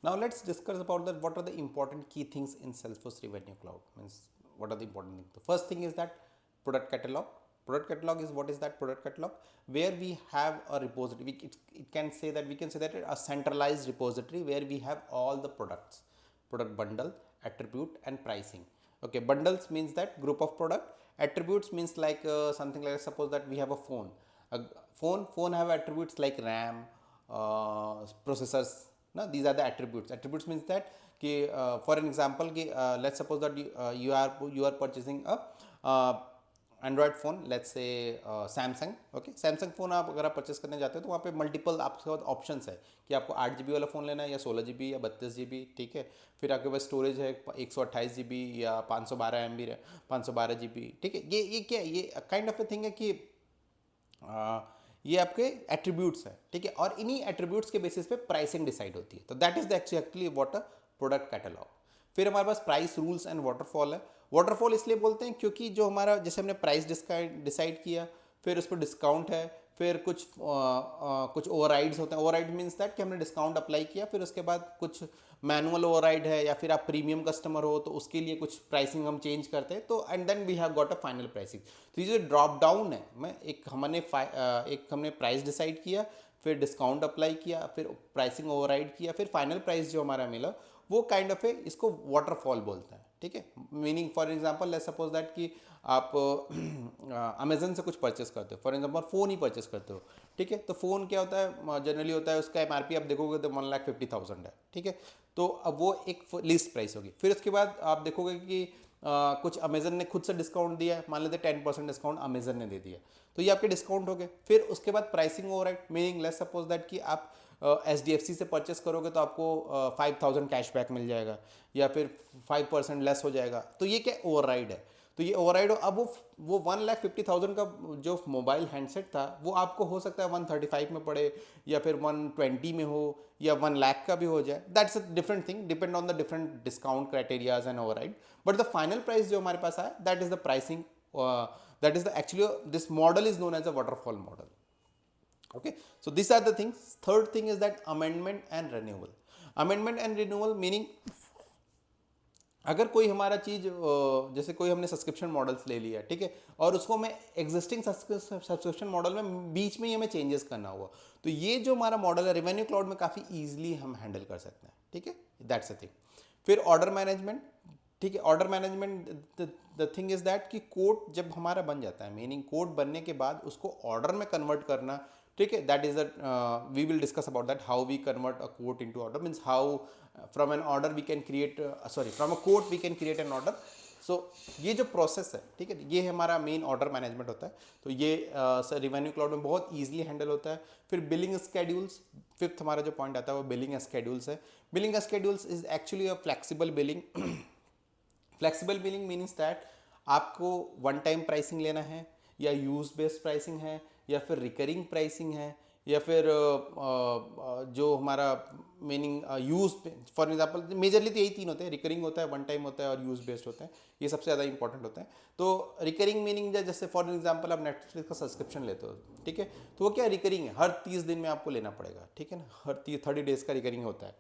Now let's discuss about that. What are the important key things in Salesforce Revenue Cloud? Means what are the important things? The first thing is that product catalog. Product catalog is what is that product catalog? Where we have a repository. It can say that we can say that a centralized repository where we have all the products, product bundle, attribute, and pricing. Okay, bundles means that group of product. Attributes means like something like suppose that we have a phone. A phone have attributes like RAM, processors. Now these are the attributes. Attributes means that कि for an example कि let's suppose that you are purchasing a Android phone let's say Samsung okay Samsung phone आप अगर आप purchase करने जाते हो तो वहाँ पे मल्टीपल आपके पास ऑप्शंस है कि आपको 8 GB वाला फ़ोन लेना है या 16 GB या 32 GB, ठीक है। फिर आपके पास स्टोरेज है 128 GB या 512 MB, 512 GB, ठीक है। ये क्या है, ये काइंड ऑफ ए थिंग है कि ये आपके एट्रीब्यूट्स हैं, ठीक है। और इन्हीं एट्रीब्यूट्स के बेसिस पे प्राइसिंग डिसाइड होती है। तो that is the actually what a product catalogue. फिर हमारे पास प्राइस रूल्स एंड वाटरफॉल है। वाटरफॉल इसलिए बोलते हैं क्योंकि जो हमारा जैसे हमने प्राइस डिसाइड किया, फिर उस पर डिस्काउंट है, फिर कुछ ओवरराइड्स होते हैं। ओवरराइड मीन्स दैट कि हमने डिस्काउंट अप्लाई किया, फिर उसके बाद कुछ मैनुअल ओवरराइड है, या फिर आप प्रीमियम कस्टमर हो तो उसके लिए कुछ प्राइसिंग हम चेंज करते हैं। तो and then we have got a final pricing. तो ये जो ड्रॉप डाउन है, मैं एक हमने प्राइस डिसाइड किया, फिर डिस्काउंट अप्लाई किया, फिर प्राइसिंग ओवरराइड किया, फिर फाइनल प्राइस जो हमारा मिला वो काइंड ऑफ है, इसको वाटरफॉल बोलते हैं, ठीक है। Meaning for example let's suppose that कि आप अमेजन से कुछ परचेस करते हो, for example phone he purchase करते हो, ठीक है। तो फ़ोन क्या होता है, जनरली होता है उसका MRP आप देखोगे तो 1,50,000 है, ठीक है। तो अब वो एक लिस्ट प्राइस होगी। फिर उसके बाद आप देखोगे कि कुछ अमेजन ने खुद से डिस्काउंट दिया है, मान लेते 10% डिस्काउंट अमेजन ने दे दिया, तो ये आपके डिस्काउंट हो गए। फिर उसके बाद pricing override, meaning let's suppose that कि आप HDFC से परचेस करोगे तो आपको 5,000 कैशबैक मिल जाएगा, या फिर 5% लेस हो जाएगा। तो ये क्या ओवरराइड है। तो ये ओवरराइड अब वो 1,50,000 का जो मोबाइल हैंडसेट था वो आपको हो सकता है 135 में पड़े, या फिर 120 में हो, या 1 लाख का भी हो जाए। That's a different thing, depend on the different discount criterias and override. But the final price जो हमारे पास आया, that is the pricing, that is the actually this model is known as a waterfall model. Okay, so these are the things. Third thing is that amendment and renewal. Amendment and renewal meaning अगर कोई हमारा चीज़ जैसे कोई हमने subscription models ले लिया, ठीक है, और उसको हमें एग्जिस्टिंग सब्सक्रिप्शन मॉडल में बीच में ही हमें चेंजेस करना हुआ, तो ये जो हमारा मॉडल है रेवेन्यू क्लाउड में काफ़ी ईजिली हम हैंडल कर सकते हैं, ठीक है। That's a thing. फिर ऑर्डर मैनेजमेंट, ठीक है। Order management the thing is that कि कोड जब हमारा बन जाता है, मीनिंग कोड बनने के बाद उसको ऑर्डर में कन्वर्ट करना, ठीक है। That is we will discuss about that how we convert a code into order, means how from an order we can create sorry from a code we can create an order. So ये जो process है, ठीक है, ये हमारा main order management होता है। तो ये रिवेन्यू क्लाउड में बहुत ईजिली हैंडल होता है। फिर बिलिंग स्केड्यूल्स, फिफ्थ हमारा जो पॉइंट आता है वो बिलिंग स्केड्यूल्स है। Billing schedules is actually a flexible billing. Flexible billing means that आपको वन टाइम प्राइसिंग लेना है, या यूज बेस्ड प्राइसिंग है, या फिर रिकरिंग प्राइसिंग है, या फिर जो हमारा meaning use, for example majorly तो यही तीन होते हैं, रिकरिंग होता है, वन टाइम होता है, और यूज बेस्ड होता है। ये सबसे ज़्यादा इंपॉर्टेंट होता है। तो रिकरिंग मीनिंग जैसे फॉर एग्जांपल आप नेटफ्लिक्स का सब्सक्रिप्शन लेते हो, ठीक है, तो वो क्या रिकरिंग है, हर 30 दिन में आपको लेना पड़ेगा, ठीक है ना, हर 30 डेज का रिकरिंग होता है।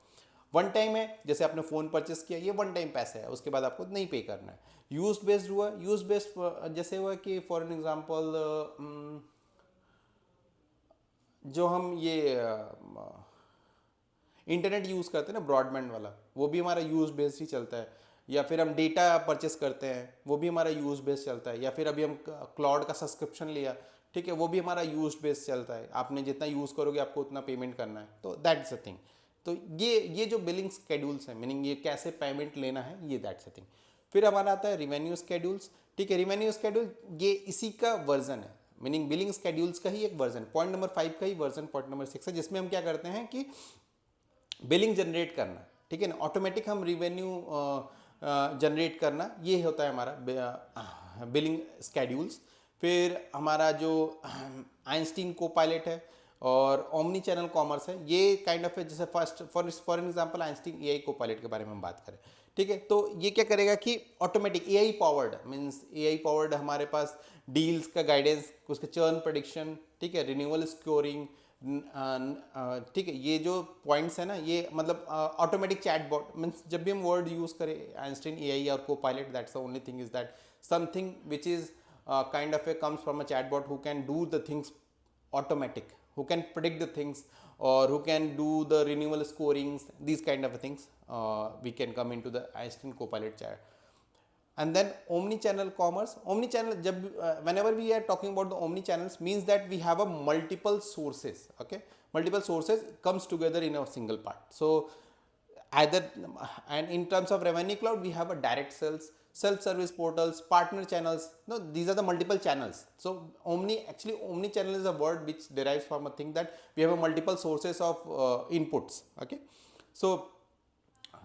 वन टाइम है, जैसे आपने फ़ोन परचेस किया, ये वन टाइम पैसे है, उसके बाद आपको नहीं पे करना है। यूज बेस्ड हुआ, यूज बेस्ड जैसे हुआ कि फॉर एन एग्जांपल जो हम ये इंटरनेट यूज़ करते हैं ना, ब्रॉडबैंड वाला, वो भी हमारा यूज़ बेस्ड ही चलता है। या फिर हम डेटा परचेस करते हैं, वो भी हमारा यूज़ बेस्ड चलता है। या फिर अभी हम क्लाउड का सब्सक्रिप्शन लिया, ठीक है, वो भी हमारा यूज़ बेस्ड चलता है। आपने जितना यूज़ करोगे आपको उतना पेमेंट करना है। तो दैट्स अ थिंग। तो ये जो बिलिंग स्केड्यूल्स हैं, मीनिंग ये कैसे पेमेंट लेना है, ये दैट्स अ थिंग। फिर हमारा आता है रिवेन्यू स्केड्यूल्स, ठीक है। रिवेन्यू स्केड्यूल ये इसी का वर्जन है, मीनिंग बिलिंग स्केड्यूल्स का ही एक वर्जन, पॉइंट नंबर 5 का ही वर्जन पॉइंट नंबर 6 है, जिसमें हम क्या करते हैं कि बिलिंग जनरेट करना, ठीक है ना, ऑटोमेटिक हम रिवेन्यू जनरेट करना, ये होता है हमारा बिलिंग स्केड्यूल्स। फिर हमारा जो आइंस्टीन को पायलट है और ओमनी चैनल कॉमर्स है, ये काइंड ऑफ है, जैसे first for example Einstein AI को पायलट के बारे में हम बात करें, ठीक है। तो ये क्या करेगा कि automatic AI powered, means AI powered हमारे पास डील्स का गाइडेंस, उसके चर्न प्रेडिक्शन, ठीक है, रिन्यूअल स्कोरिंग, ठीक है, ये जो पॉइंट्स है ना, ये मतलब ऑटोमेटिक चैट बॉट मीन्स जब भी हम वर्ड यूज करें आइंस्टीन एआई और को pilot, that's the only thing is that something which is kind of a comes from a chatbot who can do the things automatic, who can predict the things, or who can do the renewal scorings, these kind of things. We can come into the Einstein Copilot chat. And then omni-channel commerce. Omni-channel, whenever we are talking about the omni-channels, means that we have a multiple sources. Okay, multiple sources comes together in a single part. So either, and in terms of revenue cloud, we have a direct sales, self-service portals, partner channels. No, these are the multiple channels. So omni channel is a word which derives from a thing that we have a multiple sources of inputs. Okay, so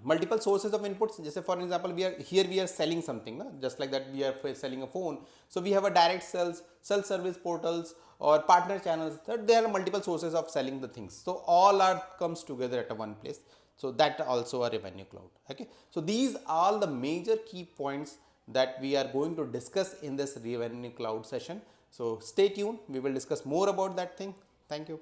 multiple sources of inputs. Just for example, we are selling something, no? Just like that we are selling a phone. So we have a direct sales, self-service portals, or partner channels. That there are multiple sources of selling the things. So all are comes together at a one place. So that also a revenue cloud. Okay. So these are the major key points that we are going to discuss in this revenue cloud session. So stay tuned. We will discuss more about that thing. Thank you.